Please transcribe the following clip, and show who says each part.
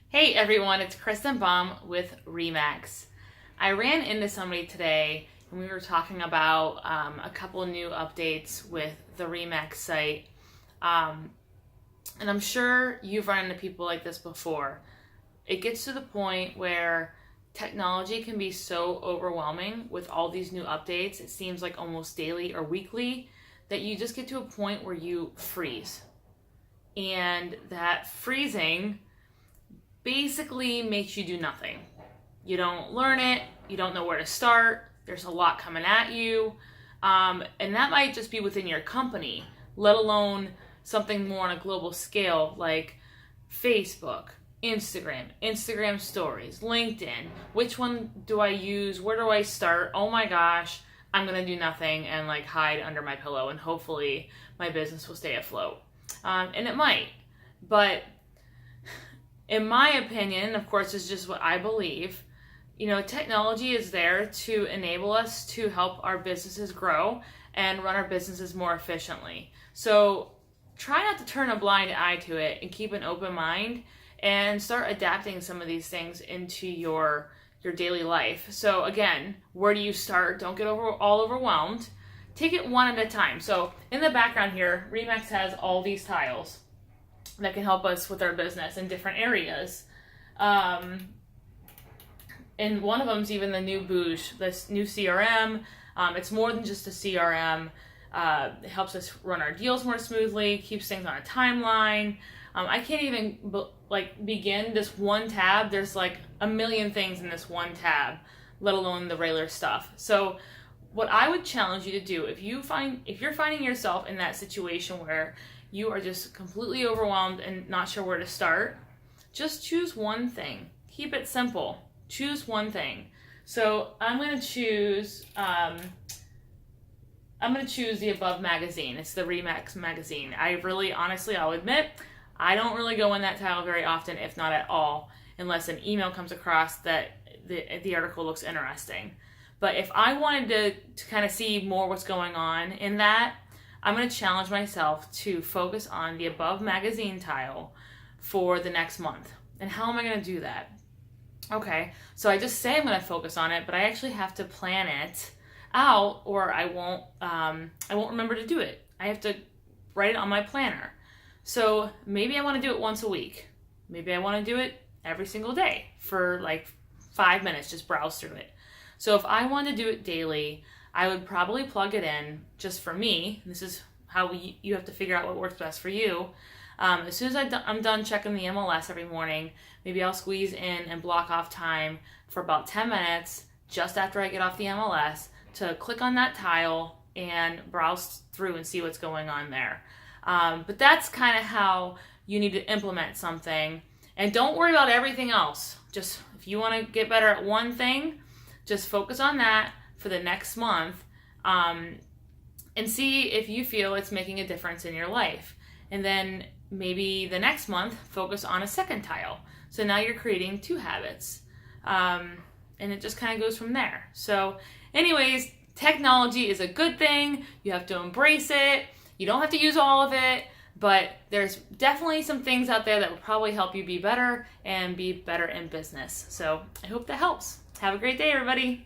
Speaker 1: Hey everyone, it's Kristin Baum with Remax. I ran into somebody today and we were talking about a couple new updates with the Remax site. And I'm sure you've run into people like this before. It gets to the point where technology can be so overwhelming with all these new updates. It seems like almost daily or weekly that you just get to a point where you freeze. And that freezing basically makes you do nothing. You don't learn it, you don't know where to start, there's a lot coming at you, and that might just be within your company, let alone something more on a global scale like Facebook, Instagram stories, LinkedIn. Which one do I use? Where do I start? Oh my gosh, I'm gonna do nothing and like hide under my pillow and hopefully my business will stay afloat. And it might, but in my opinion, of course, it's just what I believe, technology is there to enable us to help our businesses grow and run our businesses more efficiently. So try not to turn a blind eye to it and keep an open mind and start adapting some of these things into your daily life. So again, where do you start? Don't get all overwhelmed. Take it one at a time. So in the background here, Remax has all these tiles that can help us with our business in different areas. And one of them is even the new Boosh, this new CRM. It's more than just a CRM. It helps us run our deals more smoothly, keeps things on a timeline. I can't even begin this one tab. There's like a million things in this one tab, let alone the regular stuff. So what I would challenge you to do, if you're finding yourself in that situation where you are just completely overwhelmed and not sure where to start, just choose one thing. Keep it simple. Choose one thing. So I'm going to choose the Above magazine. It's the Remax magazine. I'll admit, I don't really go in that tile very often, if not at all, unless an email comes across that the article looks interesting. But if I wanted to kind of see more what's going on in that, I'm going to challenge myself to focus on the Above magazine tile for the next month. And how am I going to do that? Okay, so I just say I'm going to focus on it, but I actually have to plan it out, or I won't remember to do it. I have to write it on my planner. So maybe I want to do it once a week. Maybe I want to do it every single day for like 5 minutes, just browse through it. So if I want to do it daily, I would probably plug it in just for me. This is how you have to figure out what works best for you. As soon as I'm done checking the MLS every morning, maybe I'll squeeze in and block off time for about 10 minutes just after I get off the MLS to click on that tile and browse through and see what's going on there. But that's kind of how you need to implement something. And don't worry about everything else. Just if you want to get better at one thing, just focus on that for the next month, and see if you feel it's making a difference in your life. And then maybe the next month, focus on a second tile. So now you're creating 2 habits. And it just kind of goes from there. So anyways, technology is a good thing. You have to embrace it. You don't have to use all of it, but there's definitely some things out there that will probably help you be better and be better in business. So I hope that helps. Have a great day, everybody.